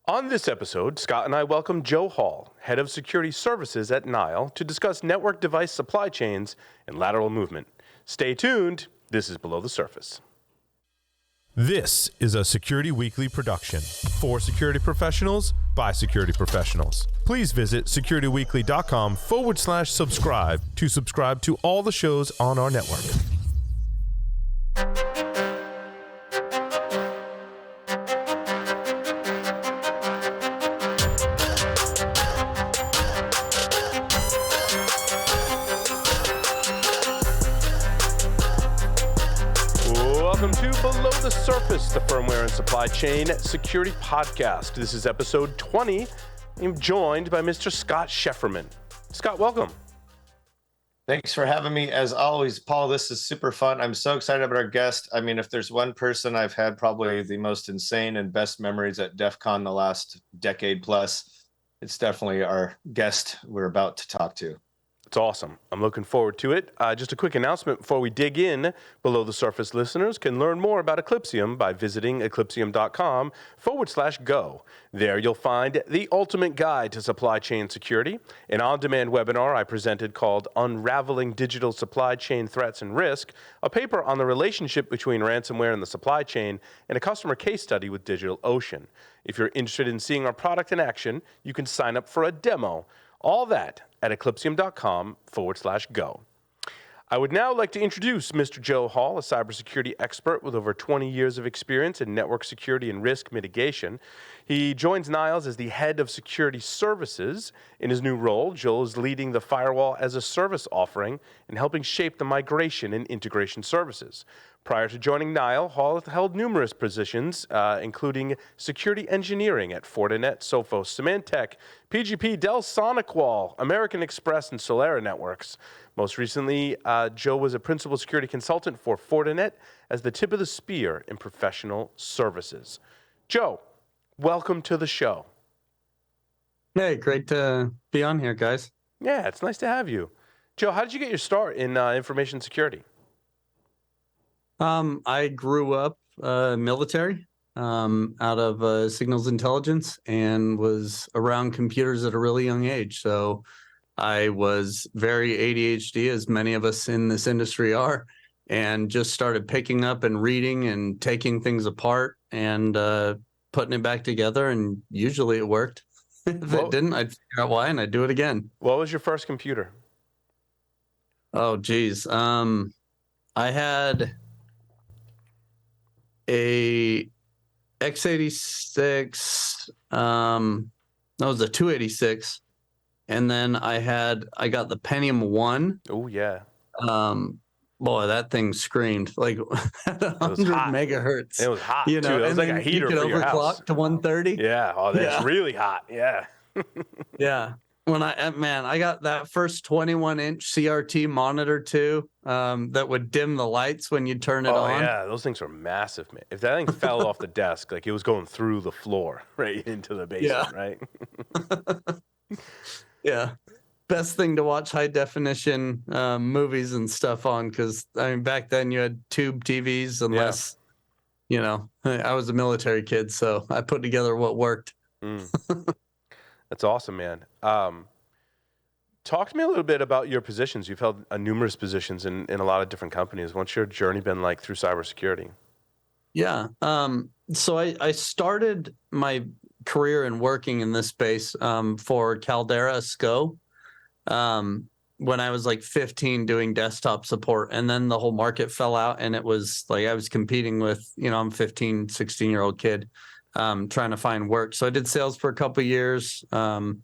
On this episode, Scott and I welcome Joe Hall, Head of Security Services at Nile, to discuss network device supply chains and lateral movement. Stay tuned. This is Below the Surface. This is a Security Weekly production for security professionals by security professionals. Please visit securityweekly.com/subscribe to subscribe to all the shows on our network. Welcome to Below the Surface, the firmware and supply chain security podcast. This is episode 20. I'm joined by Mr. Scott Schefferman. Scott, welcome. Thanks for having me. As always, Paul, this is super fun. I'm so excited about our guest. I mean, if there's one person I've had probably the most insane and best memories at DEF CON the last decade plus, it's definitely our guest we're about to talk to. It's awesome. I'm looking forward to it. Just a quick announcement before we dig in. Below the Surface listeners can learn more about Eclypsium by visiting eclypsium.com/go. There you'll find the ultimate guide to supply chain security, an on-demand webinar I presented called Unraveling Digital Supply Chain Threats and Risk, a paper on the relationship between ransomware and the supply chain, and a customer case study with DigitalOcean. If you're interested in seeing our product in action, you can sign up for a demo. All that at eclypsium.com/go. I would now like to introduce Mr. Joe Hall, a cybersecurity expert with over 20 years of experience in network security and risk mitigation. He joins Niles as the head of security services. In his new role, Joe is leading the firewall as a service offering and helping shape the migration and integration services. Prior to joining Nile, Hall held numerous positions, including security engineering at Fortinet, Sophos, Symantec, PGP, Dell, SonicWall, American Express, and Solera Networks. Most recently, Joe was a principal security consultant for Fortinet as the tip of the spear in professional services. Joe, welcome to the show. Hey, great to be on here, guys. Yeah, it's nice to have you. Joe, how did you get your start in information security? I grew up military out of signals intelligence and was around computers at a really young age. So I was very ADHD, as many of us in this industry are, and just started picking up and reading and taking things apart and putting it back together. And usually it worked. If it didn't, I'd figure out why and I'd do it again. What was your first computer? Oh, geez. I had a x86, that was a 286, and then I got the Pentium 1. Oh yeah. Boy, that thing screamed like 100 megahertz. It was hot, you know, too. It was like a heater for your house. You could overclock to 130. Yeah, oh, that's really hot, yeah. Yeah. When I got that first 21-inch CRT monitor too, that would dim the lights when you turn it on. Oh yeah, those things are massive, man. If that thing fell off the desk, like it was going through the floor right into the basement, right? Yeah. Best thing to watch high definition movies and stuff on, because I mean back then you had tube TVs, unless you know, I was a military kid, so I put together what worked. That's awesome, man. Talk to me a little bit about your positions. You've held numerous positions in a lot of different companies. What's your journey been like through cybersecurity? Yeah. So I started my career in working in this space for Caldera SCO when I was like 15 doing desktop support. And then the whole market fell out, and it was like I was competing with, you know, I'm 15, 16-year-old kid trying to find work. So I did sales for a couple of years and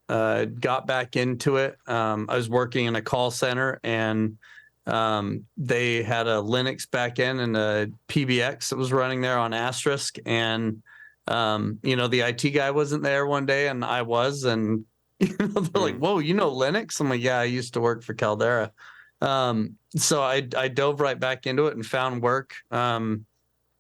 got back into it. I was working in a call center, and they had a Linux backend and a PBX that was running there on Asterisk. And, you know, the IT guy wasn't there one day, and I was, and you know, they're like, whoa, you know Linux? I'm like, yeah, I used to work for Caldera. So I dove right back into it and found work,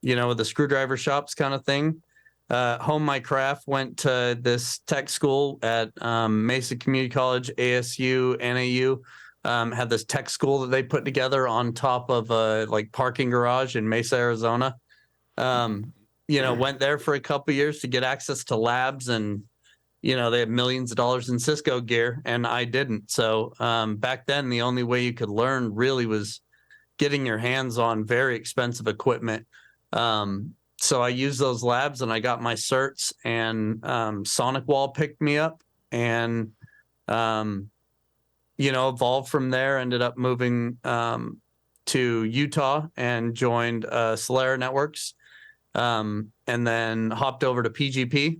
you know, with the screwdriver shops kind of thing. Honed my craft, went to this tech school at Mesa Community College, ASU, NAU. Had this tech school that they put together on top of a like parking garage in Mesa, Arizona. went there for a couple of years to get access to labs, and they had millions of dollars in Cisco gear, and I didn't. So back then, the only way you could learn really was getting your hands on very expensive equipment. So I used those labs, and I got my certs, and SonicWall picked me up, and evolved from there. Ended up moving to Utah and joined Solera Networks, and then hopped over to PGP,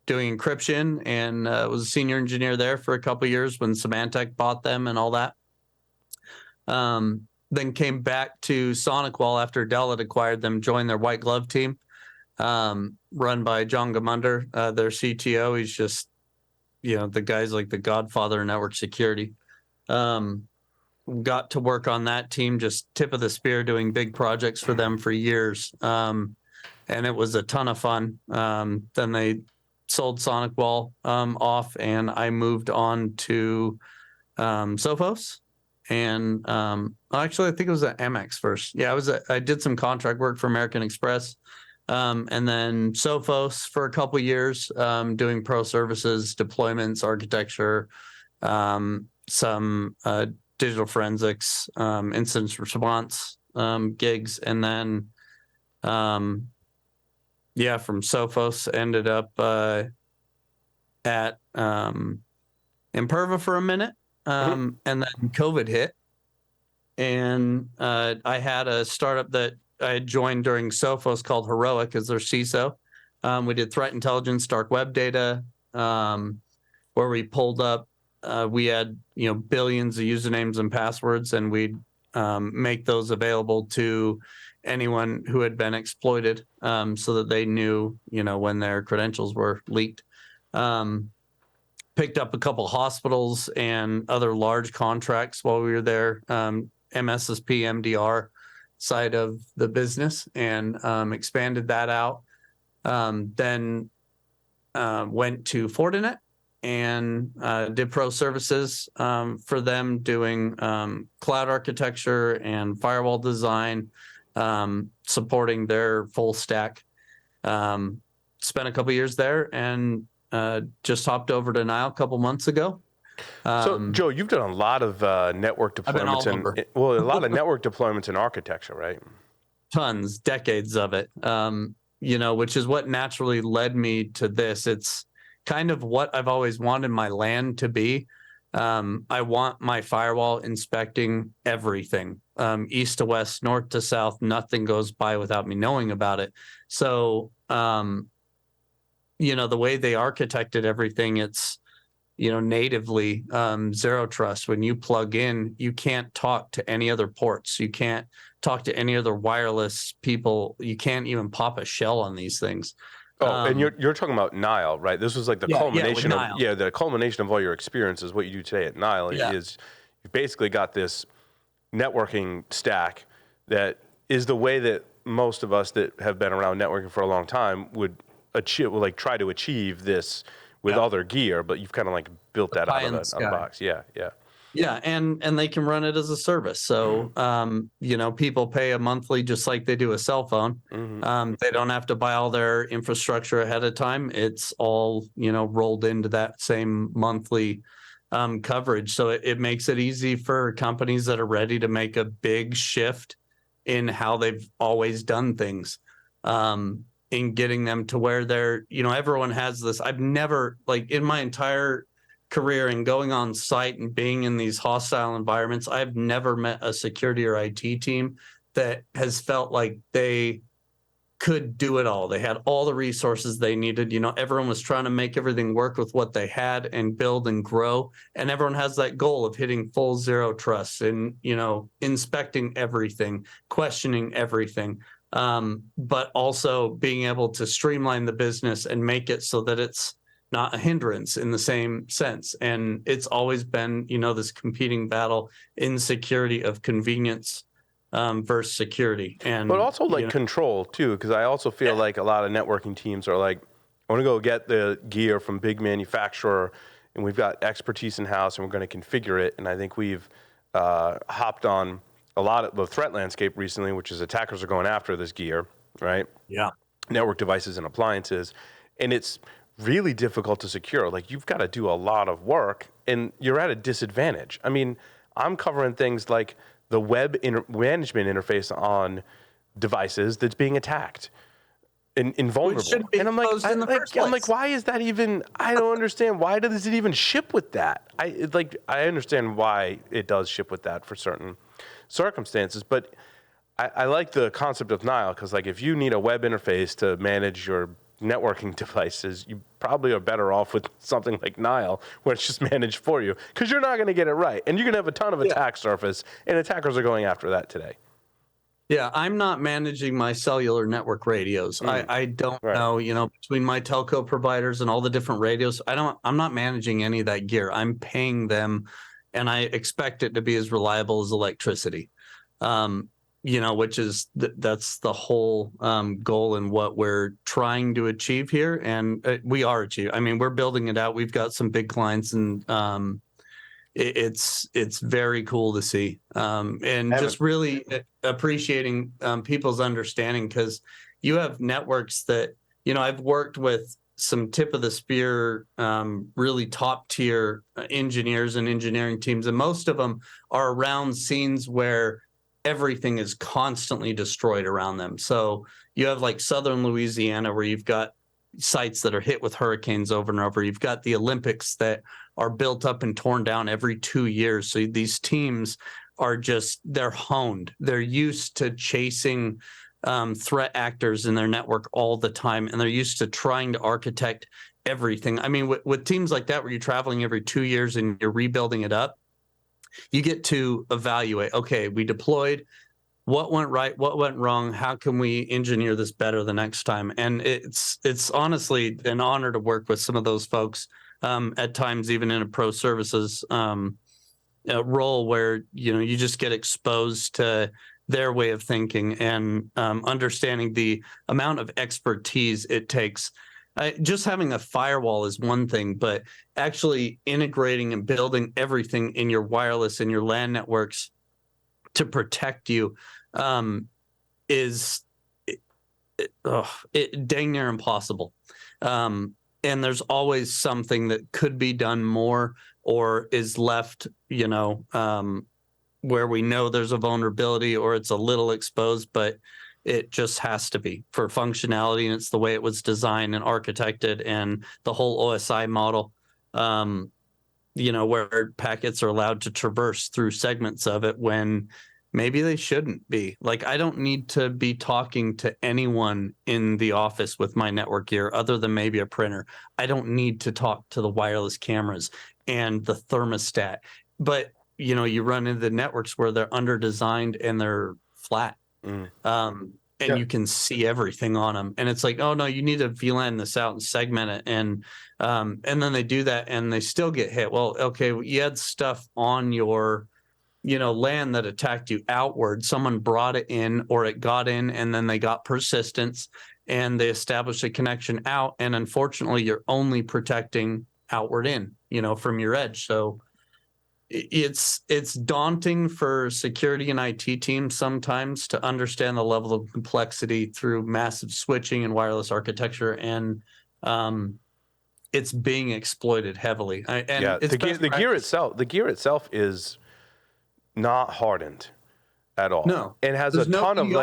doing encryption, and was a senior engineer there for a couple of years when Symantec bought them and all that. Then came back to SonicWall after Dell had acquired them, joined their white glove team, run by John Gamunder, their CTO. He's just, the guy's like the godfather of network security. Got to work on that team, just tip of the spear, doing big projects for them for years. And it was a ton of fun. Then they sold SonicWall off, and I moved on to Sophos. And actually, I think it was at Amex first. Yeah, I did some contract work for American Express, and then Sophos for a couple years, doing pro services, deployments, architecture, some digital forensics, incident response gigs, and then from Sophos ended up at Imperva for a minute. And then COVID hit, and I had a startup that I had joined during Sophos called Heroic as their CISO. We did threat intelligence, dark web data, where we pulled up, we had billions of usernames and passwords, and we'd make those available to anyone who had been exploited, so that they knew when their credentials were leaked. Picked up a couple hospitals and other large contracts while we were there, MSSP, MDR side of the business, and expanded that out. Then went to Fortinet and did pro services for them, doing cloud architecture and firewall design, supporting their full stack. Spent a couple years there, and just hopped over to Nile a couple months ago. So, Joe, you've done a lot of network deployments, I've been all over. A lot of network deployments in architecture, right? Tons, decades of it. Which is what naturally led me to this. It's kind of what I've always wanted my LAN to be. I want my firewall inspecting everything, east to west, north to south. Nothing goes by without me knowing about it. So, the way they architected everything, it's, natively zero trust. When you plug in, you can't talk to any other ports. You can't talk to any other wireless people. You can't even pop a shell on these things. Oh, and you're talking about Nile, right? This was like the culmination the culmination of all your experiences. What you do today at Nile is you've basically got this networking stack that is the way that most of us that have been around networking for a long time would try to achieve this with all their gear, but you've kind of like built that out of the box. Yeah. Yeah, and they can run it as a service. So, people pay a monthly just like they do a cell phone. They don't have to buy all their infrastructure ahead of time. It's all, rolled into that same monthly coverage. So it makes it easy for companies that are ready to make a big shift in how they've always done things. In getting them to where they're, everyone has this. I've never, in my entire career and going on site and being in these hostile environments, I've never met a security or IT team that has felt like they could do it all. They had all the resources they needed. Everyone was trying to make everything work with what they had and build and grow. And everyone has that goal of hitting full zero trust and, inspecting everything, questioning everything. But also being able to streamline the business and make it so that it's not a hindrance in the same sense. And it's always been, this competing battle in security of convenience versus security. But also control too, because I also feel like a lot of networking teams are like, I want to go get the gear from big manufacturer, and we've got expertise in house, and we're going to configure it. And I think we've hopped on a lot of the threat landscape recently, which is attackers are going after this gear, right? Yeah. network devices and appliances, and it's really difficult to secure. Like, you've got to do a lot of work, and you're at a disadvantage. I mean, I'm covering things like the web management interface on devices that's being attacked and invulnerable. shouldn't be And I'm like, exposed in the first place. why is that even? I don't understand. Why does it even ship with that? I understand why it does ship with that for certain circumstances, but I like the concept of Nile, because like, if you need a web interface to manage your networking devices, you probably are better off with something like Nile, where it's just managed for you, because you're not going to get it right, and you're going to have a ton of attack surface, and attackers are going after that today. Yeah, I'm not managing my cellular network radios. I don't Right. know, between my telco providers and all the different radios, I'm not managing any of that gear. I'm paying them, and I expect it to be as reliable as electricity. Which is that's the whole goal and what we're trying to achieve here, and we are achieving. I mean, we're building it out. We've got some big clients, and it's very cool to see, and just really appreciating people's understanding, because you have networks that I've worked with some tip of the spear, really top tier engineers and engineering teams, and most of them are around scenes where everything is constantly destroyed around them. So you have like Southern Louisiana, where you've got sites that are hit with hurricanes over and over. You've got the Olympics that are built up and torn down every 2 years. So these teams are they're honed. They're used to chasing threat actors in their network all the time, and they're used to trying to architect everything. I mean, with teams like that, where you're traveling every 2 years and you're rebuilding it up, you get to evaluate, okay, we deployed, what went right, what went wrong, how can we engineer this better the next time? And it's honestly an honor to work with some of those folks, at times even in a pro services role, where you just get exposed to their way of thinking, and understanding the amount of expertise it takes. Just having a firewall is one thing, but actually integrating and building everything in your wireless and your LAN networks to protect you is dang near impossible. And there's always something that could be done more, or is left, where we know there's a vulnerability, or it's a little exposed, but it just has to be for functionality, and it's the way it was designed and architected, and the whole OSI model, where packets are allowed to traverse through segments of it when maybe they shouldn't be. Like, I don't need to be talking to anyone in the office with my network gear other than maybe a printer. I don't need to talk to the wireless cameras and the thermostat. But, you run into networks where they're under-designed and they're flat. And you can see everything on them, and it's like, oh no, you need to VLAN this out and segment it, and then they do that and they still get hit. Well, okay, you had stuff on your LAN that attacked you outward. Someone brought it in, or it got in, and then they got persistence and they established a connection out, and unfortunately you're only protecting outward in, from your edge. So it's daunting for security and IT teams sometimes to understand the level of complexity through massive switching and wireless architecture, and it's being exploited heavily. The gear itself is not hardened at all. No, it has a ton of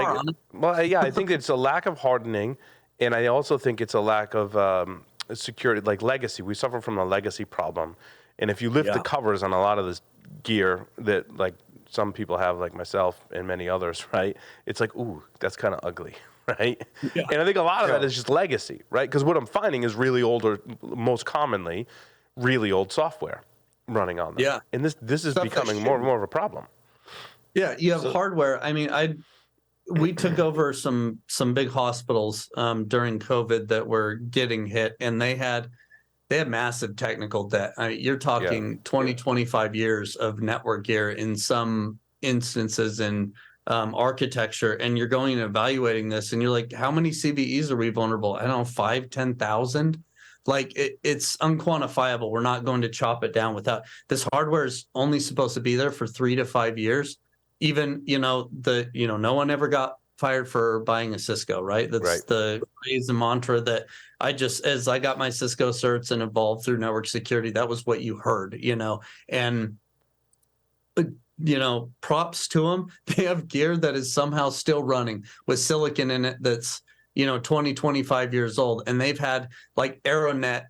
I think it's a lack of hardening, and I also think it's a lack of security, like legacy. We suffer from a legacy problem. And if you lift the covers on a lot of this gear that, like, some people have, like myself and many others, right? It's like, ooh, that's kind of ugly, right? Yeah. And I think a lot of that is just legacy, right? Because what I'm finding is really old, or most commonly, really old software running on them. Yeah. And this is becoming more and more of a problem. Yeah, you have hardware. I mean, we took over some big hospitals during COVID that were getting hit, and they had massive technical debt. I mean, you're talking 20, 25 years of network gear in some instances in architecture, and you're going and evaluating this, and you're like, how many CVEs are we vulnerable? I don't know, 5,000, 10,000? Like, it's unquantifiable. We're not going to chop it down without. This hardware is only supposed to be there for 3 to 5 years. Even, no one ever got fired for buying a Cisco, right? That's Right. the phrase and mantra that as I got my Cisco certs and evolved through network security, that was what you heard, and props to them. They have gear that is somehow still running with silicon in it that's 20, 25 years old, and they've had like Aeronet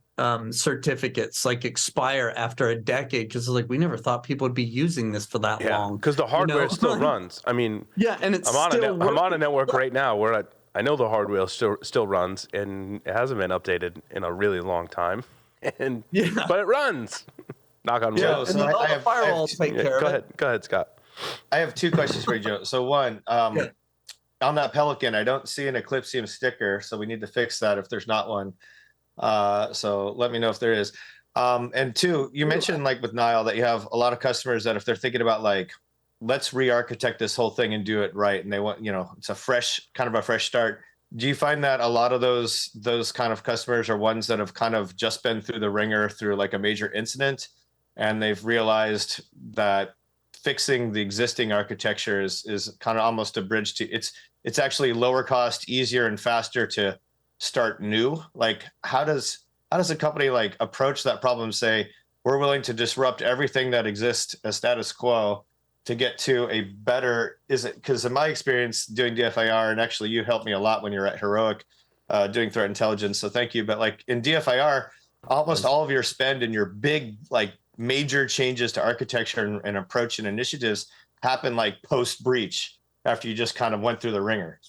certificates like expire after a decade because like we never thought people would be using this for that long. Because the hardware still runs. I mean, yeah, and it's I'm on a network right now where I know the hardware still runs, and it hasn't been updated in a really long time. And but it runs. Knock on wood. Joe, and all the firewalls take care of it. Go ahead, Scott. I have two questions for you, Joe. So one, on that Pelican, I don't see an Eclipsium sticker, so we need to fix that if there's not one. So let me know if there is. And two, you mentioned like with Nile that you have a lot of customers that if they're thinking about like, let's re-architect this whole thing and do it right, and they want, it's a fresh start. Do you find that a lot of those kind of customers are ones that have kind of just been through the ringer through like a major incident, and they've realized that fixing the existing architecture is kind of almost a bridge to it's actually lower cost, easier and faster to start new? Like how does a company like approach that problem, say we're willing to disrupt everything that exists as status quo to get to a better, because in my experience doing DFIR, and actually you helped me a lot when you're at Heroic doing threat intelligence, so thank you, but like in DFIR, almost all of your spend and your big like major changes to architecture and approach and initiatives happen like post breach after you just kind of went through the ringer.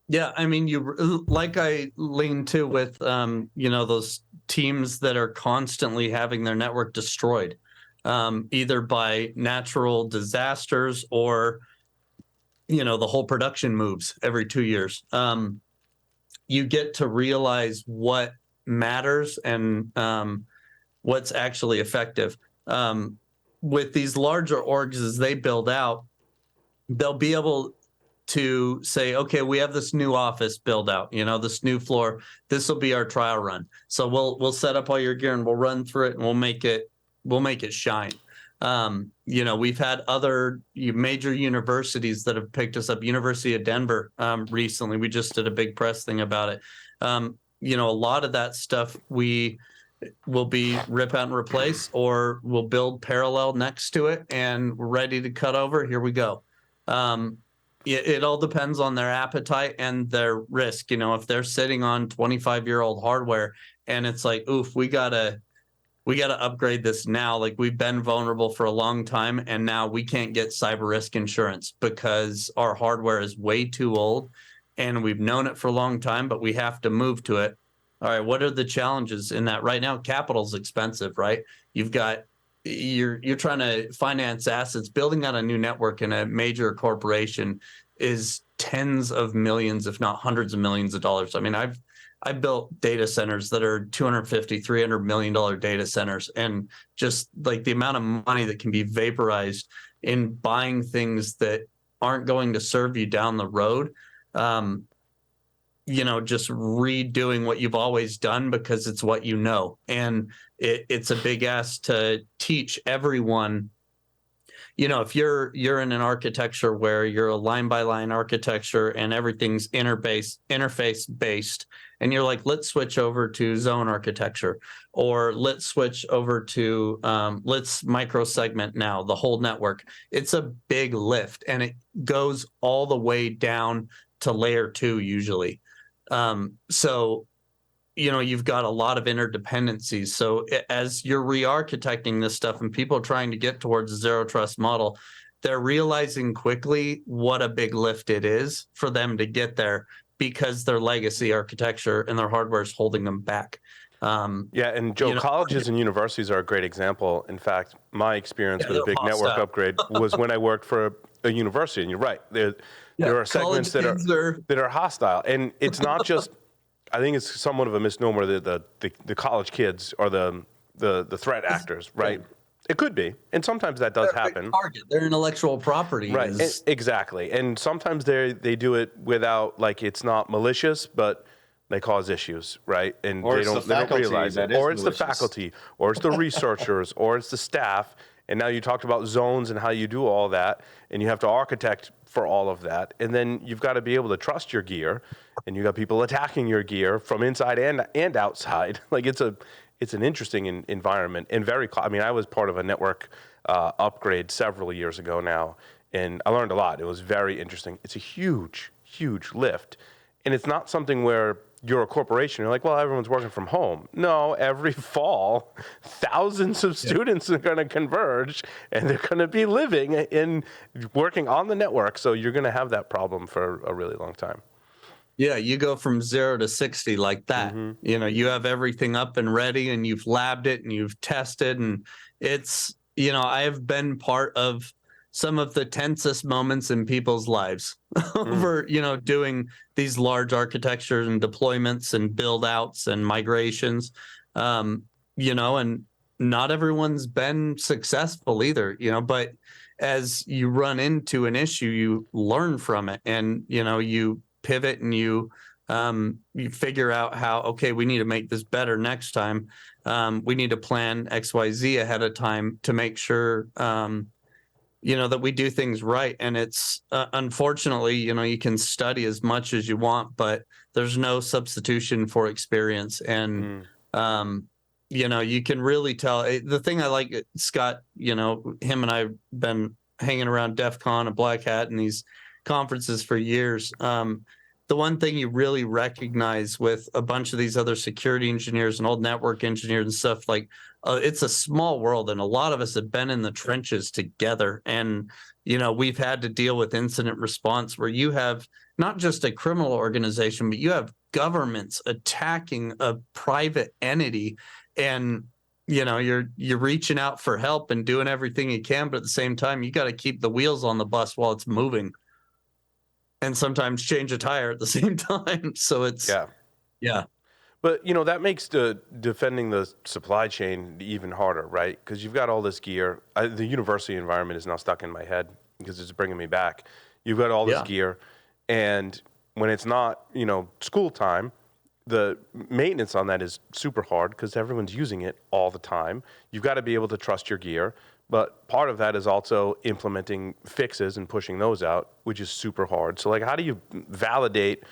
Yeah, I mean, you like I lean to with those teams that are constantly having their network destroyed, either by natural disasters or the whole production moves every 2 years. You get to realize what matters and what's actually effective. With these larger orgs as they build out, they'll be able to say, okay, we have this new office build out, this new floor, this will be our trial run. So we'll set up all your gear and we'll run through it and we'll make it shine. We've had other major universities that have picked us up. University of Denver recently, we just did a big press thing about it. A lot of that stuff we will be rip out and replace, or we'll build parallel next to it and we're ready to cut over. Here we go. It all depends on their appetite and their risk. If they're sitting on 25-year-old hardware and it's like, oof, we gotta upgrade this now. Like we've been vulnerable for a long time and now we can't get cyber risk insurance because our hardware is way too old and we've known it for a long time, but we have to move to it. All right, what are the challenges in that? Right now, capital's expensive, right? You're trying to finance assets. Building out a new network in a major corporation is tens of millions, if not hundreds of millions of dollars. I mean, I've built data centers that are $250, $300 million data centers, and just like the amount of money that can be vaporized in buying things that aren't going to serve you down the road. Just redoing what you've always done because it's what you know. And it's a big ask to teach everyone. If you're in an architecture where you're a line by line architecture and everything's interface based, and you're like, let's switch over to zone architecture, or let's switch over to let's micro segment now the whole network. It's a big lift, and it goes all the way down to layer 2 usually. So you've got a lot of interdependencies. So as you're re-architecting this stuff and people are trying to get towards a zero trust model, they're realizing quickly what a big lift it is for them to get there because their legacy architecture and their hardware is holding them back. And Joe, colleges and universities are a great example. In fact, my experience with a big network upgrade was when I worked for a university. And you're right, there are segments that are hostile, and it's not just. I think it's somewhat of a misnomer that the college kids are the threat actors, right? It could be, and sometimes that does happen. Target. Their intellectual property, right? Exactly, and sometimes they do it without, like, it's not malicious, but they cause issues, right? And they don't realize it. Or it's the faculty, or it's the researchers, or it's the staff, And now you talked about zones and how you do all that, and you have to architect for all of that. And then you've got to be able to trust your gear, and you got people attacking your gear from inside and outside. Like it's an interesting environment and I mean, I was part of a network upgrade several years ago now, and I learned a lot. It was very interesting. It's a huge, huge lift. And it's not something where you're a corporation. You're like, well, everyone's working from home. No, every fall, thousands of students are going to converge, and they're going to be living in working on the network. So you're going to have that problem for a really long time. Yeah, you go from 0 to 60 like that. You know, you have everything up and ready, and you've labbed it and you've tested, and it's, you know, I have been part of some of the tensest moments in people's lives over, you know, doing these large architectures and deployments and build outs and migrations. You know, and not everyone's been successful either, you know, but as you run into an issue, you learn from it, and, you know, you pivot and you figure out how, okay, we need to make this better next time. We need to plan XYZ ahead of time to make sure, you know, that we do things right. And it's unfortunately, you know, you can study as much as you want, but there's no substitution for experience. And, you know, you can really tell. The thing I like, Scott, you know, him and I have been hanging around DEF CON and Black Hat and these conferences for years. The one thing you really recognize with a bunch of these other security engineers and old network engineers and stuff, like it's a small world, and a lot of us have been in the trenches together. And, you know, we've had to deal with incident response where you have not just a criminal organization, but you have governments attacking a private entity. And, you know, you're reaching out for help and doing everything you can, but at the same time, you got to keep the wheels on the bus while it's moving, and sometimes change a tire at the same time. So it's yeah. But, you know, that makes defending the supply chain even harder, right? Because you've got all this gear. The university environment is now stuck in my head because it's bringing me back. You've got all this gear, and when it's not, you know, school time, the maintenance on that is super hard because everyone's using it all the time. You've got to be able to trust your gear. But part of that is also implementing fixes and pushing those out, which is super hard. So, like, how do you validate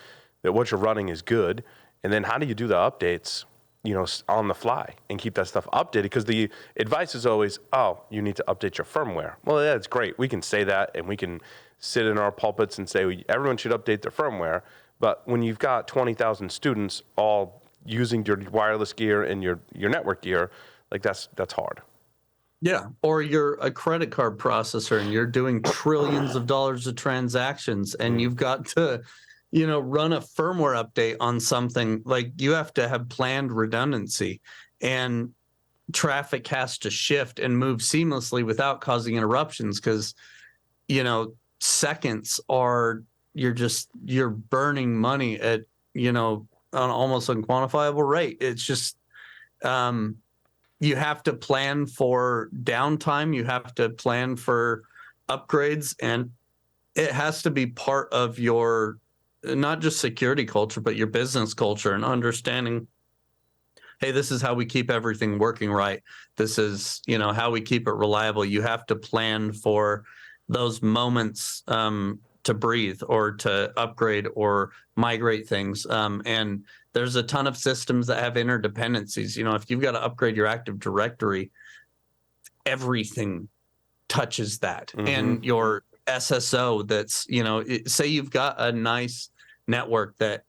that what you're running is good? And then how do you do the updates, you know, on the fly and keep that stuff updated? Because the advice is always, oh, you need to update your firmware. Well, yeah, it's great. We can say that, and we can sit in our pulpits and say everyone should update their firmware. But when you've got 20,000 students all using your wireless gear and your network gear, like that's hard. Yeah. Or you're a credit card processor and you're doing trillions of dollars of transactions, and you've got to, you know, run a firmware update on something. Like, you have to have planned redundancy, and traffic has to shift and move seamlessly without causing interruptions. Cause, you know, seconds are, you're burning money at, you know, an almost unquantifiable rate. It's just, you have to plan for downtime. You have to plan for upgrades, and it has to be part of your, not just security culture, but your business culture, and understanding, hey, this is how we keep everything working right. This is, you know, how we keep it reliable. You have to plan for those moments to breathe or to upgrade or migrate things. And there's a ton of systems that have interdependencies. You know, if you've got to upgrade your Active Directory, everything touches that. And your SSO that's, you know, say you've got a nice network that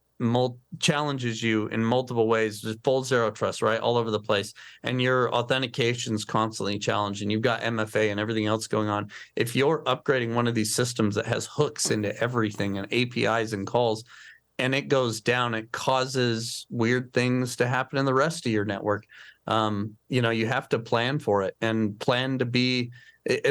challenges you in multiple ways, just full zero trust, right, all over the place, and your authentication's constantly challenged, and you've got MFA and everything else going on. If you're upgrading one of these systems that has hooks into everything and APIs and calls, and it goes down, it causes weird things to happen in the rest of your network. You know, you have to plan for it, and plan to be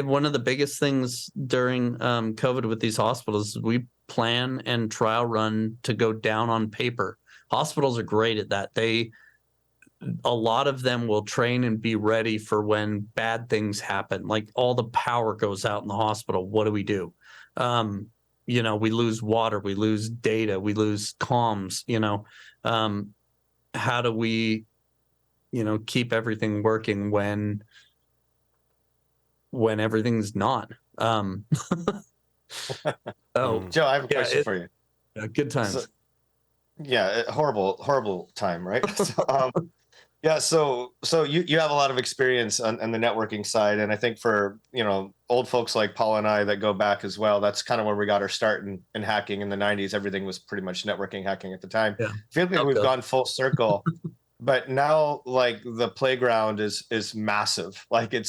one of the biggest things during COVID with these hospitals. We plan and trial run to go down on paper. Hospitals are great at that. A lot of them will train and be ready for when bad things happen, like all the power goes out in the hospital. What do we do? You know, we lose water, we lose data, we lose comms, you know. How do we, you know, keep everything working when when everything's not. Oh, Joe, I have a yeah, question for you. good times. So, yeah, horrible time, right? Yeah, so you have a lot of experience on the networking side, and I think for old folks like Paul and I that go back as well, that's kind of where we got our start in hacking in the '90s. Everything was pretty much networking hacking at the time. Yeah. I feel like we've gone full circle, but now like the playground is massive. Like and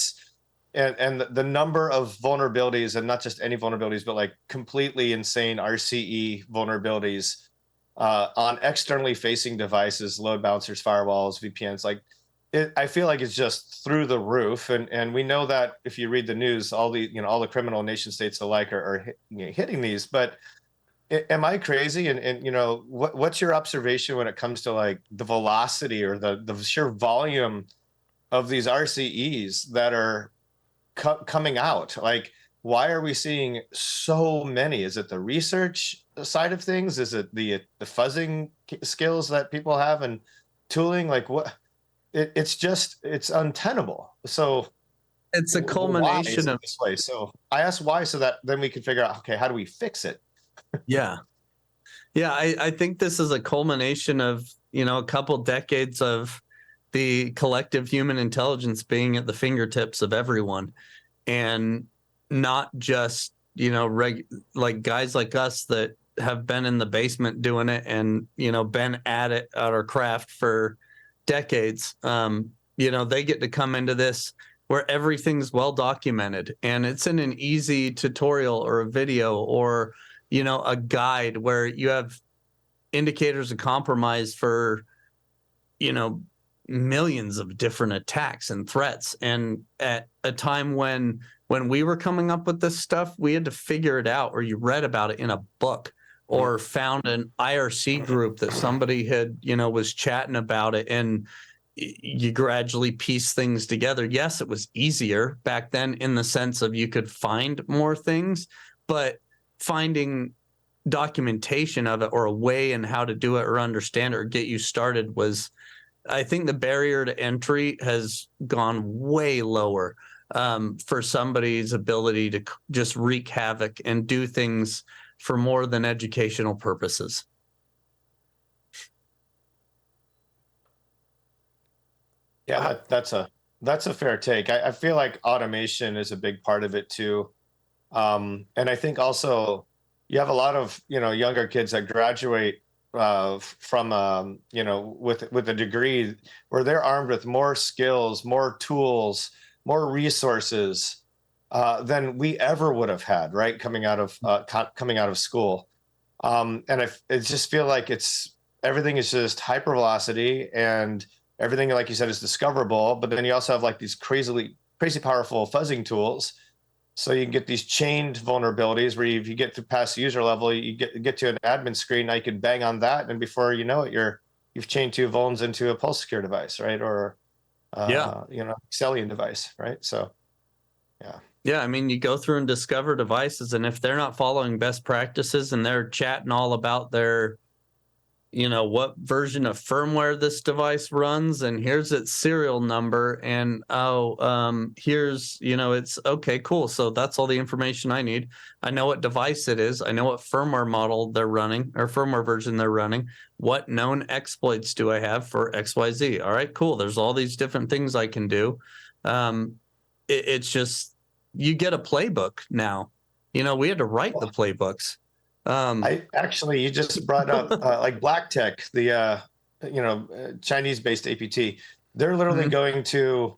the number of vulnerabilities, and not just any vulnerabilities, but like completely insane RCE vulnerabilities on externally facing devices, load balancers, firewalls, VPNs. Like I feel like it's just through the roof. And we know that if you read the news, all the criminal nation states alike are hitting these. But am I crazy? And what's your observation when it comes to like the velocity or the sheer volume of these RCEs that are coming out? Like, why are we seeing so many? Is it the research side of things? Is it the fuzzing skills that people have and tooling? Like what? It's untenable. So It's a why is culmination it of, this way? So I asked why, so that then we can figure out, okay, how do we fix it? yeah. Yeah, I think this is a culmination of, a couple decades of the collective human intelligence being at the fingertips of everyone, and not just, like guys like us that have been in the basement doing it and, been at it at our craft for decades. They get to come into this where everything's well documented and it's in an easy tutorial or a video or, a guide where you have indicators of compromise for, you know, millions of different attacks and threats. And at a time when we were coming up with this stuff, we had to figure it out, or you read about it in a book or found an IRC group that somebody had, was chatting about it, and you gradually piece things together. Yes, it was easier back then in the sense of you could find more things, but finding documentation of it or a way and how to do it or understand it or get you started was, I think the barrier to entry has gone way lower for somebody's ability to just wreak havoc and do things for more than educational purposes. Yeah, that's a fair take. I feel like automation is a big part of it too. And I think also you have a lot of younger kids that graduate from with a degree where they're armed with more skills, more tools, more resources than we ever would have had, right? Coming out of school, and I just feel like everything is just hypervelocity, and everything, like you said, is discoverable. But then you also have like these crazy powerful fuzzing tools. So you can get these chained vulnerabilities where if you get to past the user level, you get to an admin screen. Now you can bang on that, and before you know it, you've chained two vulns into a pulse secure device, right? Or Xelium device, right? So Yeah, I mean, you go through and discover devices, and if they're not following best practices and they're chatting all about their, what version of firmware this device runs, and here's its serial number, and here's, it's okay, cool. So that's all the information I need. I know what device it is. I know what firmware model they're running or firmware version they're running. What known exploits do I have for XYZ? All right, cool. There's all these different things I can do. It's just, you get a playbook now. We had to write the playbooks. you just brought up like Black Tech, the Chinese-based APT. They're literally going to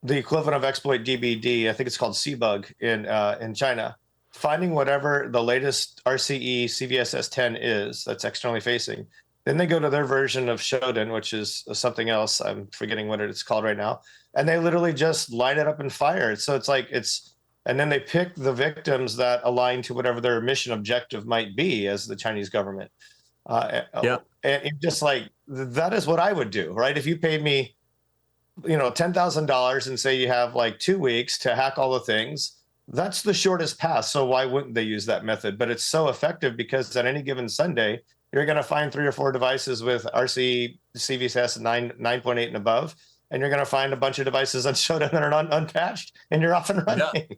the equivalent of exploit DBD. I think it's called CBug in China, finding whatever the latest RCE CVSS10 is that's externally facing. Then they go to their version of Shodan, which is something else. I'm forgetting what it's called right now. And they literally just light it up and fire it. So and then they pick the victims that align to whatever their mission objective might be as the Chinese government. And just like, that is what I would do, right? If you paid me, $10,000 and say you have like 2 weeks to hack all the things, that's the shortest path. So why wouldn't they use that method? But it's so effective because at any given Sunday, you're going to find 3 or 4 devices with RC CVSS 9.8 and above. and you're going to find a bunch of devices on Showdown that are unpatched, and you're off and running.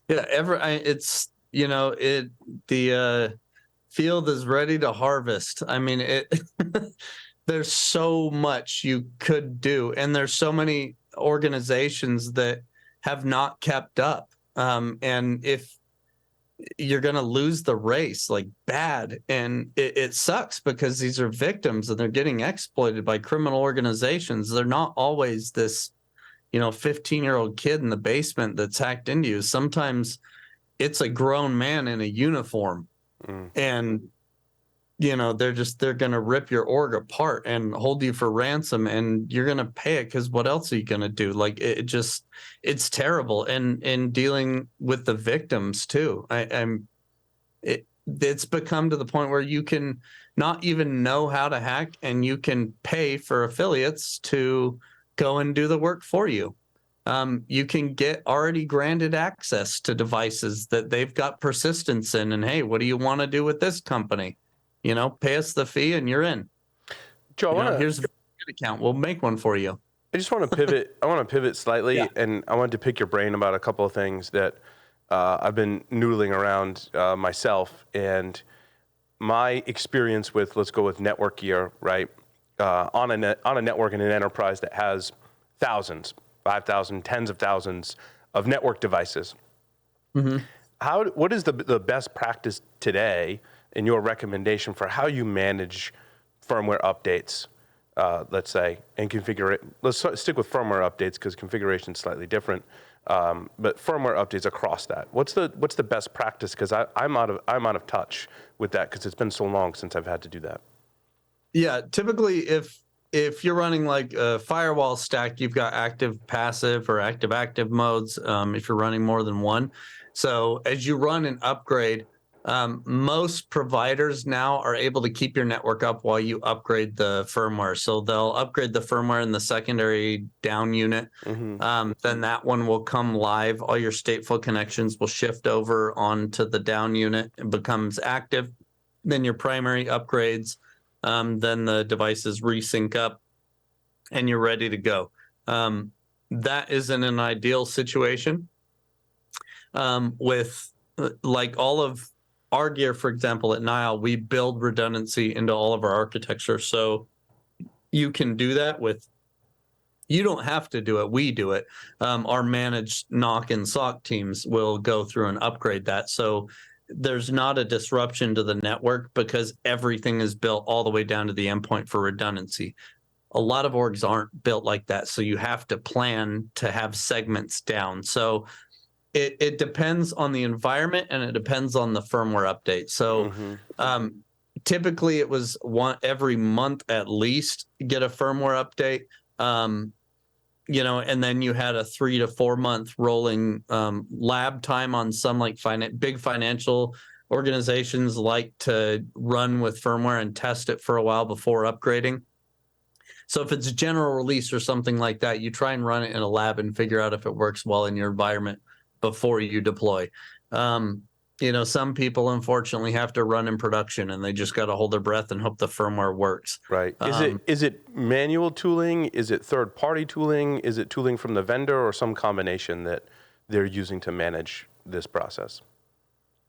Yeah, it's the field is ready to harvest. I mean, there's so much you could do, and there's so many organizations that have not kept up. And if you're going to lose the race like bad, and it sucks because these are victims and they're getting exploited by criminal organizations. They're not always this 15-year-old kid in the basement that's hacked into you. Sometimes it's a grown man in a uniform, and they're going to rip your org apart and hold you for ransom, and you're going to pay it because what else are you going to do? Like it's terrible. And in dealing with the victims too, it's become to the point where you can not even know how to hack, and you can pay for affiliates to go and do the work for you. You can get already granted access to devices that they've got persistence in, and hey, what do you want to do with this company? Pay us the fee and you're in. Joe, here's a account. We'll make one for you. I just want to pivot. I want to pivot slightly, and I wanted to pick your brain about a couple of things that I've been noodling around myself, and my experience with, let's go with network gear, right? On a network in an enterprise that has thousands, 5,000, tens of thousands of network devices. Mm-hmm. What is the best practice today, in your recommendation for how you manage firmware updates, let's say, and configure it? Let's stick with firmware updates because configuration is slightly different. But firmware updates across that. What's the best practice? Because I'm out of touch with that because it's been so long since I've had to do that. Yeah, typically if you're running like a firewall stack, you've got active passive or active modes. If you're running more than one, so as you run an upgrade. Most providers now are able to keep your network up while you upgrade the firmware. So they'll upgrade the firmware in the secondary down unit. Mm-hmm. Then that one will come live. All your stateful connections will shift over onto the down unit and becomes active. Then your primary upgrades. Then the devices resync up and you're ready to go. That isn't an ideal situation. With like all of our gear, for example, at Nile, we build redundancy into all of our architecture. So you can do that you don't have to do it. We do it. Our managed NOC and SOC teams will go through and upgrade that. So there's not a disruption to the network because everything is built all the way down to the endpoint for redundancy. A lot of orgs aren't built like that. So you have to plan to have segments down. So it depends on the environment and it depends on the firmware update. So typically it was every month at least get a firmware update, and then you had a 3 to 4 month rolling lab time on some like big financial organizations like to run with firmware and test it for a while before upgrading. So if it's a general release or something like that, you try and run it in a lab and figure out if it works well in your environment before you deploy. Some people unfortunately have to run in production and they just got to hold their breath and hope the firmware works. Right. Is it manual tooling? Is it third-party tooling? Is it tooling from the vendor or some combination that they're using to manage this process?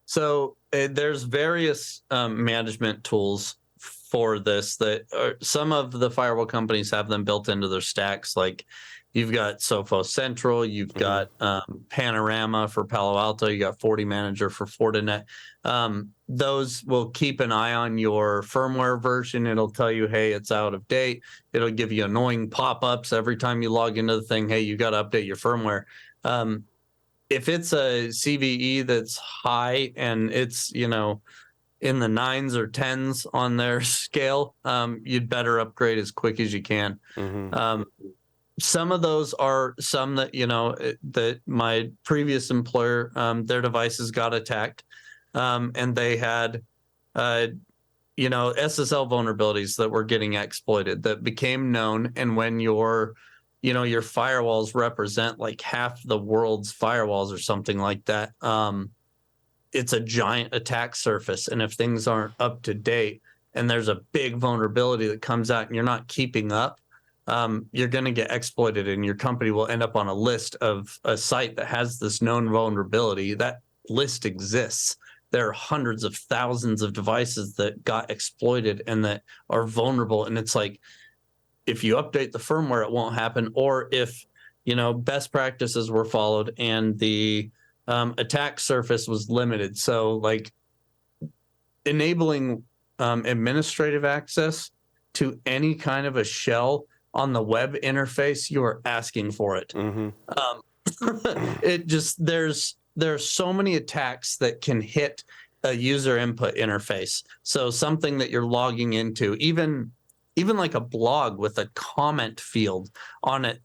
So there's various management tools for this that some of the firewall companies have them built into their stacks. Like you've got Sophos Central, you've got Panorama for Palo Alto, you got FortiManager for Fortinet. Those will keep an eye on your firmware version. It'll tell you, hey, it's out of date. It'll give you annoying pop-ups every time you log into the thing. Hey, you got to update your firmware. If it's a CVE that's high and it's, in the 9s or 10s on their scale, you'd better upgrade as quick as you can. Some of those are some that, that my previous employer, their devices got attacked, and they had, SSL vulnerabilities that were getting exploited that became known. And when your firewalls represent like half the world's firewalls or something like that, it's a giant attack surface. And if things aren't up to date and there's a big vulnerability that comes out and you're not keeping up, you're going to get exploited, and your company will end up on a list of a site that has this known vulnerability. That list exists. There are hundreds of thousands of devices that got exploited and that are vulnerable. And it's like, if you update the firmware, it won't happen. Or if, best practices were followed and the attack surface was limited. So like enabling administrative access to any kind of a shell on the web interface, you are asking for it. It just, there's so many attacks that can hit a user input interface. So something that you're logging into, even like a blog with a comment field on it,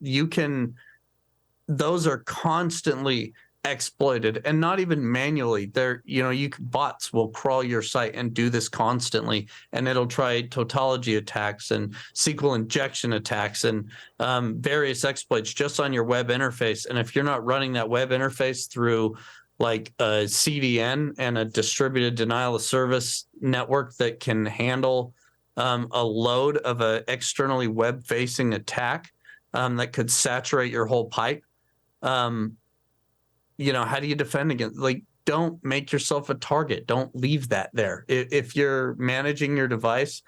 those are constantly exploited, and not even manually. Bots will crawl your site and do this constantly, and it'll try tautology attacks and SQL injection attacks and various exploits just on your web interface. And if you're not running that web interface through like a CDN and a distributed denial of service network that can handle a load of a externally web-facing attack that could saturate your whole pipe, how do you defend against? Like, don't make yourself a target. Don't leave that there. If you're managing your device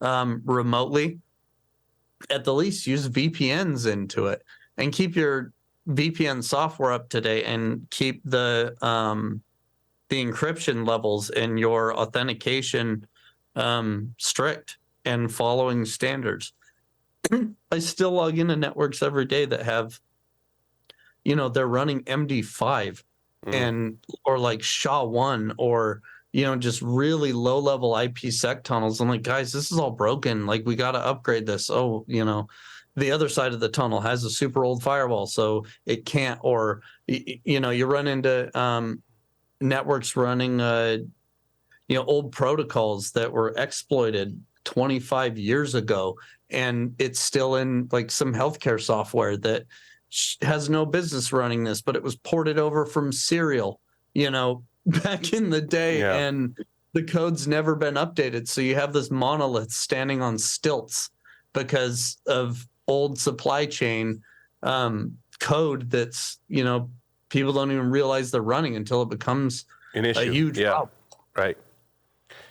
remotely, at the least use VPNs into it and keep your VPN software up to date, and keep the encryption levels in your authentication strict and following standards. I still log into networks every day that have, they're running MD5 or like SHA-1 or, just really low level IPsec tunnels. I'm like, guys, this is all broken. Like, we got to upgrade this. Oh, the other side of the tunnel has a super old firewall, so it can't. Or, you run into networks running, old protocols that were exploited 25 years ago, and it's still in like some healthcare software that has no business running this, but it was ported over from Serial, back in the day, and the code's never been updated. So you have this monolith standing on stilts because of old supply chain code that's, people don't even realize they're running until it becomes an issue. A huge problem. Right.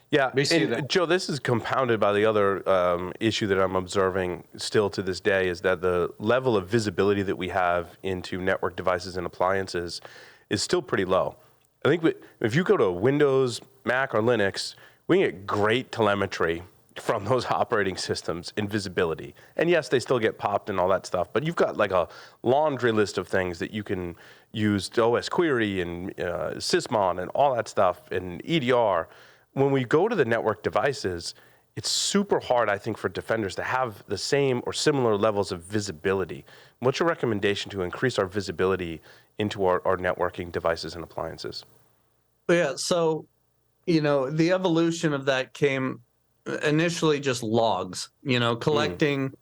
Yeah, We see and that. Joe, this is compounded by the other issue that I'm observing still to this day, is that the level of visibility that we have into network devices and appliances is still pretty low. I think if you go to Windows, Mac, or Linux, we can get great telemetry from those operating systems in visibility. And yes, they still get popped and all that stuff, but you've got like a laundry list of things that you can use, OS Query and Sysmon and all that stuff, and EDR. When we go to the network devices, it's super hard, I think, for defenders to have the same or similar levels of visibility. What's your recommendation to increase our visibility into our networking devices and appliances? Yeah, so, the evolution of that came initially just logs, collecting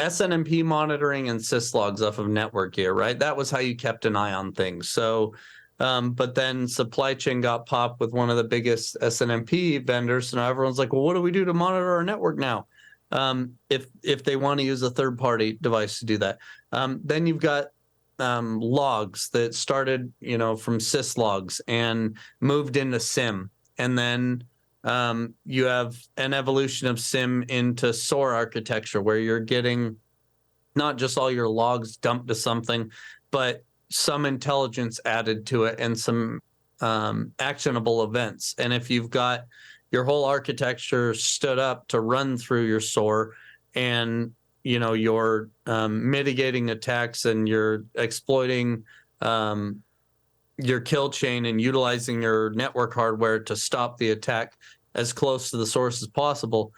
SNMP monitoring and syslogs off of network gear, right? That was how you kept an eye on things. So, but then supply chain got popped with one of the biggest SNMP vendors. So now everyone's like, well, what do we do to monitor our network now? If they want to use a third-party device to do that. Then you've got logs that started, from syslogs and moved into SIM. And then you have an evolution of SIM into SOAR architecture, where you're getting not just all your logs dumped to something, but some intelligence added to it and some actionable events. And if you've got your whole architecture stood up to run through your SOAR, and you're mitigating attacks and you're exploiting your kill chain and utilizing your network hardware to stop the attack as close to the source as possible,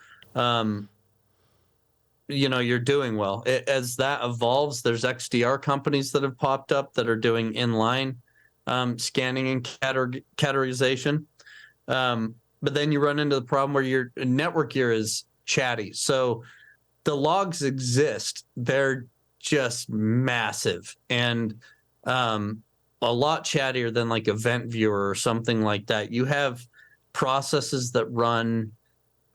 you're doing well. As that evolves, there's XDR companies that have popped up that are doing inline scanning and categorization. But then you run into the problem where your network gear is chatty. So the logs exist. They're just massive and a lot chattier than like Event Viewer or something like that. You have processes that run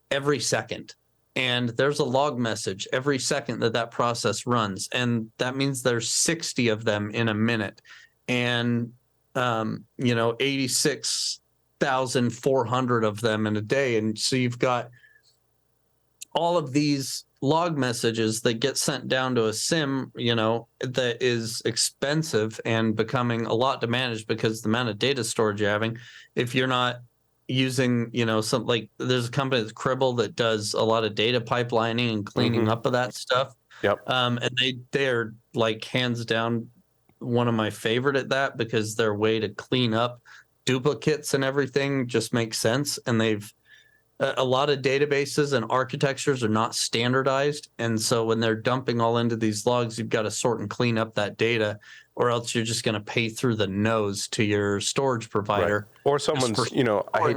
every second, and there's a log message every second that process runs, and that means there's 60 of them in a minute, and 86,400 of them in a day. And so you've got all of these log messages that get sent down to a SIM, that is expensive and becoming a lot to manage because the amount of data storage you're having. If you're not using, some, like, there's a company that's Cribble that does a lot of data pipelining and cleaning up of that stuff. Yep. And they're like hands down one of my favorite at that, because their way to clean up duplicates and everything just makes sense. And they've a lot of databases and architectures are not standardized, and so when they're dumping all into these logs, you've got to sort and clean up that data, or else you're just going to pay through the nose to your storage provider. Right. Or someone's, I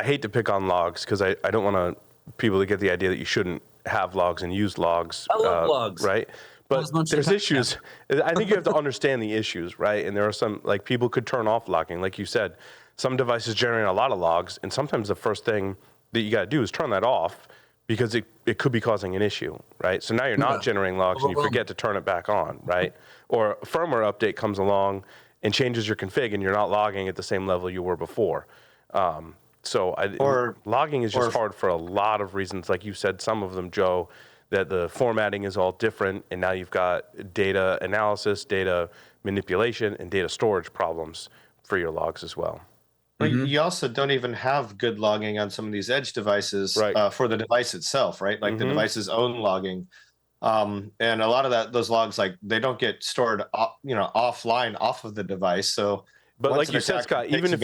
hate to pick on logs, because I don't want people to get the idea that you shouldn't have logs and use logs. I love logs. Right. But there's issues. I think you have to understand the issues, right? And there are some, like, people could turn off logging. Like you said, some devices generate a lot of logs, and sometimes the first thing that you got to do is turn that off, because it could be causing an issue, right? So now you're not generating logs and you forget to turn it back on, right? Or a firmware update comes along and changes your config, and you're not logging at the same level you were before. Logging is just hard for a lot of reasons. Like you said, some of them, Joe, that the formatting is all different, and now you've got data analysis, data manipulation, and data storage problems for your logs as well. But you also don't even have good logging on some of these edge devices for the device itself, right? Like the device's own logging. And a lot of those logs, like, they don't get stored, offline off of the device. So, but like you said, Scott, even if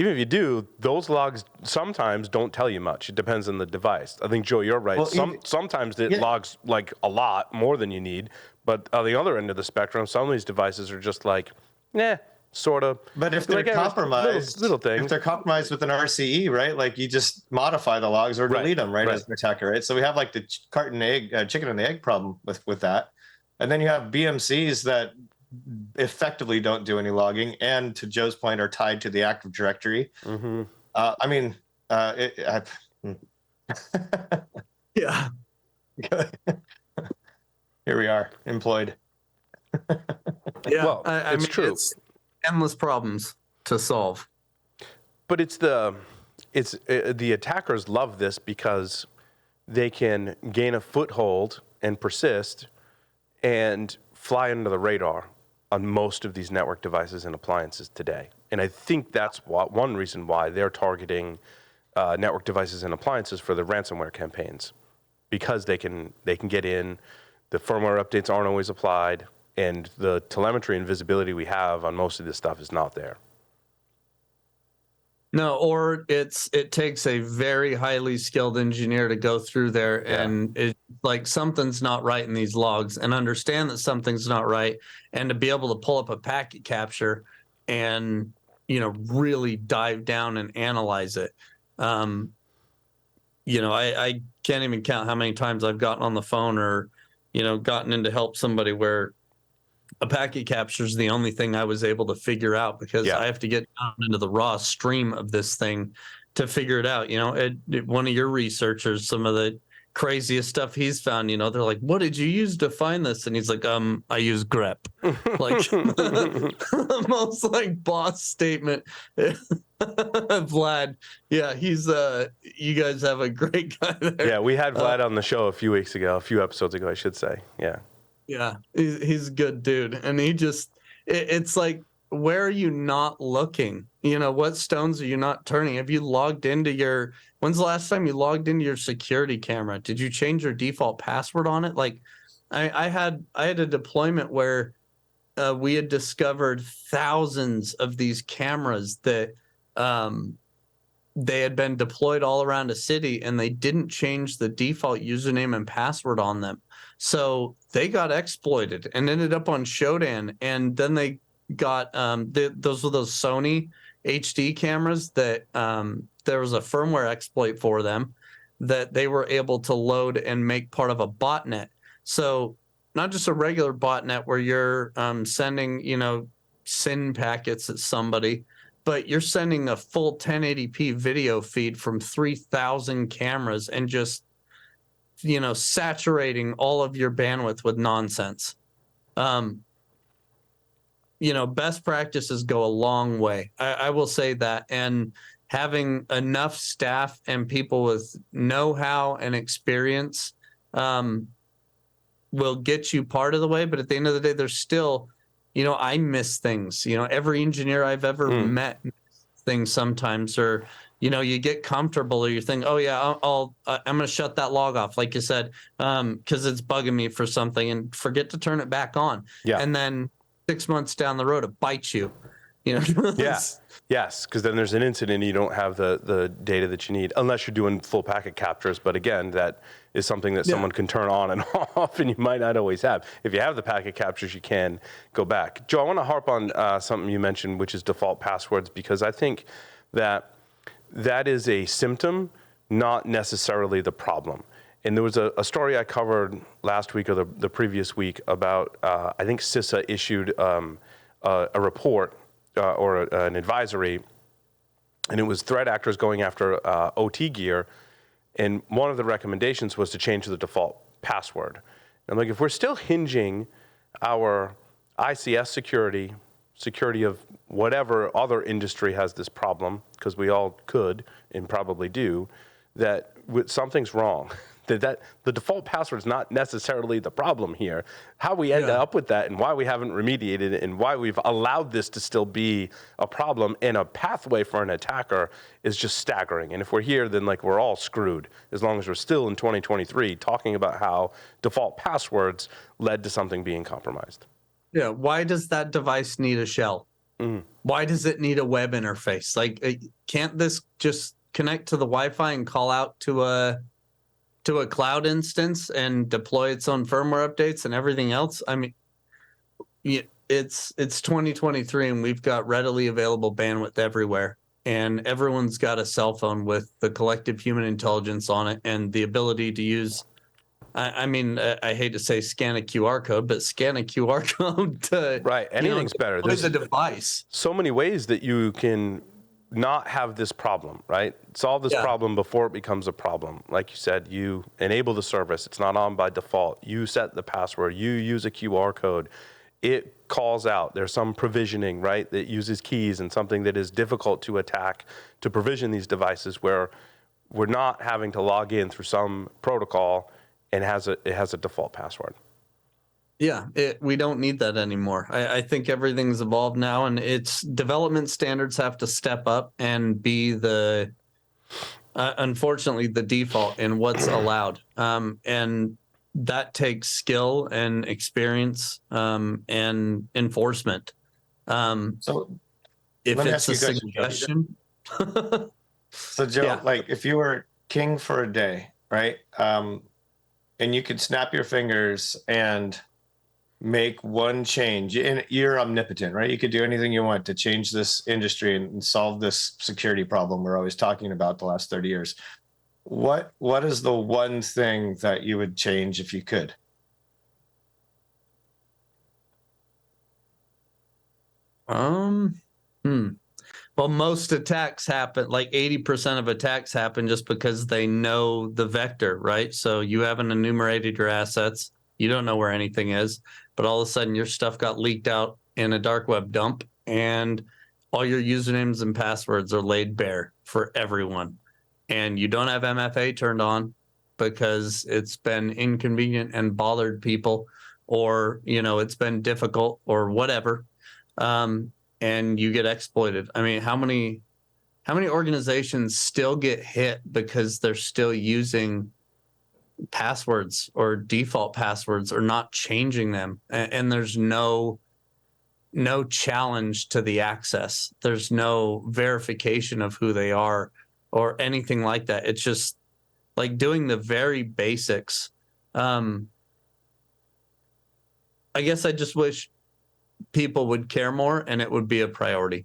you do, those logs sometimes don't tell you much. It depends on the device. I think, Joe, you're right. Well, sometimes it logs like a lot more than you need. But on the other end of the spectrum, some of these devices are just like, sort of. But if they're compromised, little things. If they're compromised with an RCE, right? Like, you just modify the logs or delete them, right? As an attacker, right? So we have like the chicken and the egg problem with that. And then you have BMCs that effectively don't do any logging, and to Joe's point, are tied to the Active Directory. Yeah. Here we are, employed. Yeah, well, it's true. It's endless problems to solve. But the attackers love this because they can gain a foothold and persist and fly under the radar on most of these network devices and appliances today. And I think that's one reason why they're targeting network devices and appliances for the ransomware campaigns, because they can get in. The firmware updates aren't always applied, and the telemetry and visibility we have on most of this stuff is not there. No, or it takes a very highly skilled engineer to go through there and it, like, something's not right in these logs, and understand that something's not right, and to be able to pull up a packet capture and really dive down and analyze it. I can't even count how many times I've gotten on the phone or gotten in to help somebody where a packet capture is the only thing I was able to figure out, because I have to get down into the raw stream of this thing to figure it out. One of your researchers, some of the craziest stuff he's found, they're like, "What did you use to find this?" And he's like, "I use grep." Like, the most like boss statement. Vlad, he's you guys have a great guy there. Yeah, we had Vlad on the show a few episodes ago, I should say. Yeah, he's a good dude, and it's like, where are you not looking? What stones are you not turning? Have you logged into when's the last time you logged into your security camera? Did you change your default password on it? Like, I had a deployment where we had discovered thousands of these cameras that they had been deployed all around a city, and they didn't change the default username and password on them. So they got exploited and ended up on Shodan. And then they got those were those Sony HD cameras that there was a firmware exploit for them that they were able to load and make part of a botnet. So not just a regular botnet where you're sending SYN packets at somebody, but you're sending a full 1080p video feed from 3,000 cameras and just saturating all of your bandwidth with nonsense. Best practices go a long way. I will say that. And having enough staff and people with know-how and experience will get you part of the way. But at the end of the day, there's still, I miss things. Every engineer I've ever met things sometimes, or you get comfortable, or you think, oh yeah, I'm going to shut that log off, like you said, because it's bugging me for something, and forget to turn it back on. Yeah. And then 6 months down the road, it bites you. Yeah. Yes, because then there's an incident and you don't have the data that you need, unless you're doing full packet captures. But again, that is something that someone can turn on and off, and you might not always have. If you have the packet captures, you can go back. Joe, I want to harp on something you mentioned, which is default passwords, because I think that is a symptom, not necessarily the problem. And there was a story I covered last week or the previous week about, I think CISA issued a report or an advisory, and it was threat actors going after OT gear. And one of the recommendations was to change the default password. And I'm like, if we're still hinging our ICS security of whatever other industry has this problem, because we all could and probably do, that something's wrong. That the default password is not necessarily the problem here. How we end up with that and why we haven't remediated it and why we've allowed this to still be a problem and a pathway for an attacker is just staggering. And if we're here, then we're all screwed, as long as we're still in 2023 talking about how default passwords led to something being compromised. Yeah. Why does that device need a shell? Why does it need a web interface? Can't this just connect to the Wi-Fi and call out to a cloud instance and deploy its own firmware updates and everything else? I mean, it's 2023 and we've got readily available bandwidth everywhere, and everyone's got a cell phone with the collective human intelligence on it and the ability to use, I hate to say scan a QR code, but scan a QR code to anything's better. There's a device. So many ways that you can not have this problem, right? Solve this problem before it becomes a problem. Like you said, you enable the service. It's not on by default. You set the password. You use a QR code. It calls out. There's some provisioning, right, that uses keys and something that is difficult to attack to provision these devices where we're not having to log in through some protocol and it has a default password. Yeah, we don't need that anymore. I think everything's evolved now, and its development standards have to step up and be unfortunately, the default in what's allowed. And that takes skill and experience and enforcement. So if let me it's ask a you a question, suggestion. So Joe, if you were king for a day, right? And you could snap your fingers and make one change, and you're omnipotent, right? You could do anything you want to change this industry and solve this security problem we're always talking about the last 30 years. What is the one thing that you would change if you could? Well, most attacks happen, like 80% of attacks happen just because they know the vector, right? So you haven't enumerated your assets. You don't know where anything is, but all of a sudden your stuff got leaked out in a dark web dump, and all your usernames and passwords are laid bare for everyone. And you don't have MFA turned on because it's been inconvenient and bothered people, or, it's been difficult or whatever. And you get exploited. I mean, how many organizations still get hit because they're still using passwords or default passwords or not changing them? And there's no challenge to the access. There's no verification of who they are or anything like that. It's just like doing the very basics. I guess I just wish people would care more and it would be a priority.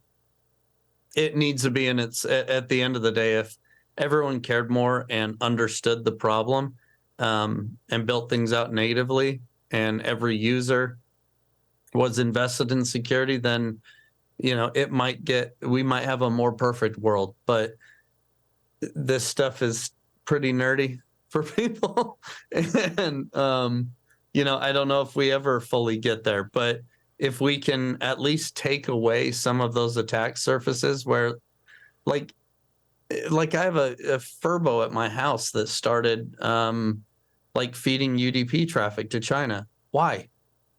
It needs to be, and it's at the end of the day, if everyone cared more and understood the problem and built things out natively, and every user was invested in security, then we might have a more perfect world. But this stuff is pretty nerdy, for people. And, I don't know if we ever fully get there, but if we can at least take away some of those attack surfaces where, like I have a Furbo at my house that started feeding UDP traffic to China. Why?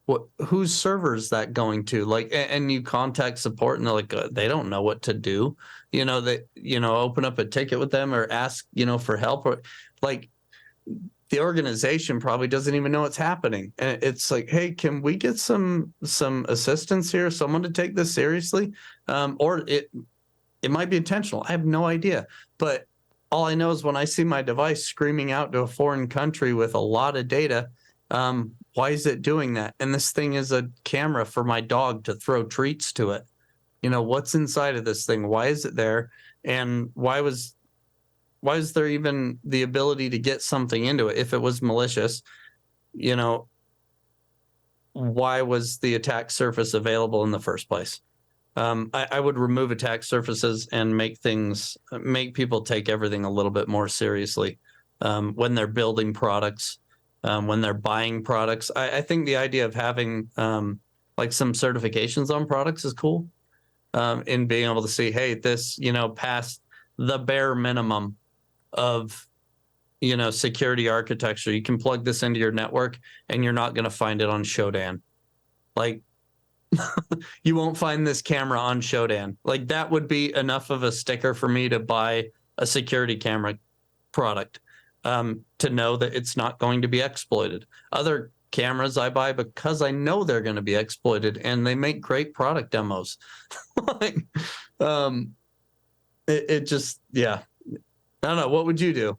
What? Whose server is that going to? And you contact support, and they're like, they don't know what to do. Open up a ticket with them or ask, for help, or like the organization probably doesn't even know what's happening. And it's like, hey, can we get some assistance here? Someone to take this seriously, or it might be intentional. I have no idea. But all I know is when I see my device screaming out to a foreign country with a lot of data, why is it doing that? And this thing is a camera for my dog to throw treats to it. What's inside of this thing? Why is it there? And why is there even the ability to get something into it? If it was malicious, why was the attack surface available in the first place? I would remove attack surfaces and make people take everything a little bit more seriously when they're building products, when they're buying products. I think the idea of having some certifications on products is cool, in being able to see, hey, this, passed the bare minimum of, security architecture. You can plug this into your network and you're not going to find it on Shodan. You won't find this camera on Shodan. That would be enough of a sticker for me to buy a security camera product, to know that it's not going to be exploited. Other cameras I buy because I know they're going to be exploited, and they make great product demos. It just, yeah. I don't know. What would you do?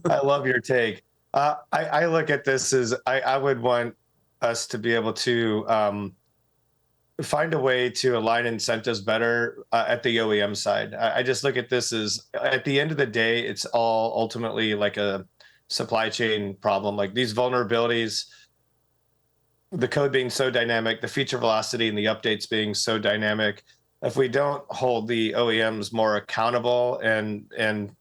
I love your take. I look at this as I would want us to be able to find a way to align incentives better at the OEM side. I just look at this as, at the end of the day, it's all ultimately like a supply chain problem. Like these vulnerabilities, the code being so dynamic, the feature velocity and the updates being so dynamic, if we don't hold the OEMs more accountable and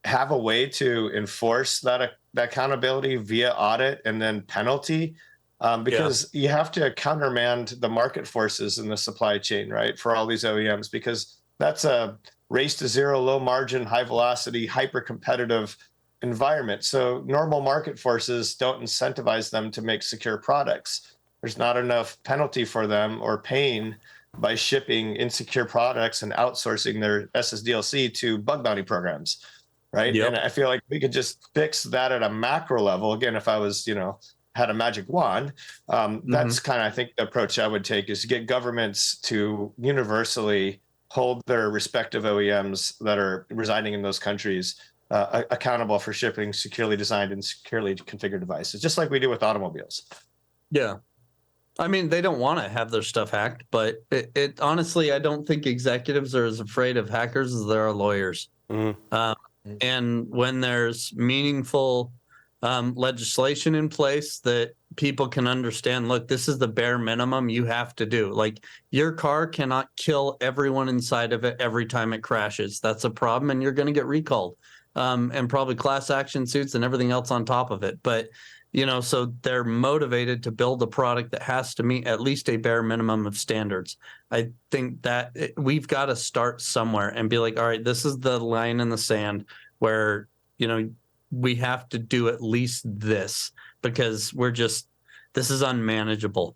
have a way to enforce that accountability via audit and then penalty, because you have to countermand the market forces in the supply chain, right, for all these OEMs, because that's a race to zero, low margin, high velocity, hyper competitive environment. So normal market forces don't incentivize them to make secure products. There's not enough penalty for them or pain by shipping insecure products and outsourcing their SSDLC to bug bounty programs. Right. Yep. And I feel like we could just fix that at a macro level. Again, if I was, had a magic wand, that's kind of, I think, the approach I would take, is to get governments to universally hold their respective OEMs that are residing in those countries accountable for shipping securely designed and securely configured devices, just like we do with automobiles. Yeah. I mean, they don't want to have their stuff hacked, but it honestly, I don't think executives are as afraid of hackers as there are lawyers. And when there's meaningful legislation in place that people can understand, look, this is the bare minimum you have to do. Like, your car cannot kill everyone inside of it every time it crashes. That's a problem, and you're going to get recalled, and probably class action suits and everything else on top of it. But so they're motivated to build a product that has to meet at least a bare minimum of standards. I think that we've got to start somewhere and be like, all right, this is the line in the sand where, we have to do at least this, because this is unmanageable.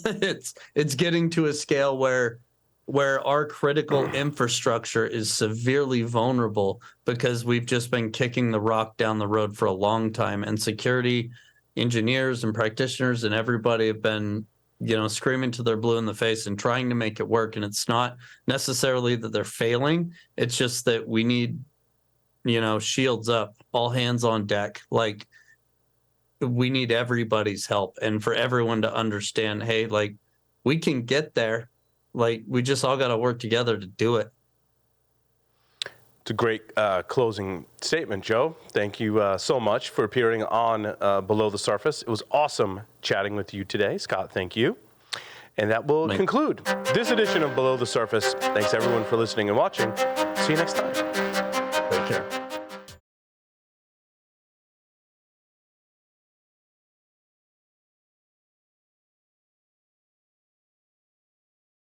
It's getting to a scale where our critical infrastructure is severely vulnerable because we've just been kicking the rock down the road for a long time, and security engineers and practitioners and everybody have been, screaming to their blue in the face and trying to make it work. And it's not necessarily that they're failing. It's just that we need, shields up, all hands on deck. Like, we need everybody's help, and for everyone to understand, hey, like, we can get there. Like, we just all got to work together to do it. It's a great closing statement, Joe. Thank you so much for appearing on Below the Surface. It was awesome chatting with you today. Scott, thank you. And that will conclude this edition of Below the Surface. Thanks everyone for listening and watching. See you next time. Take care.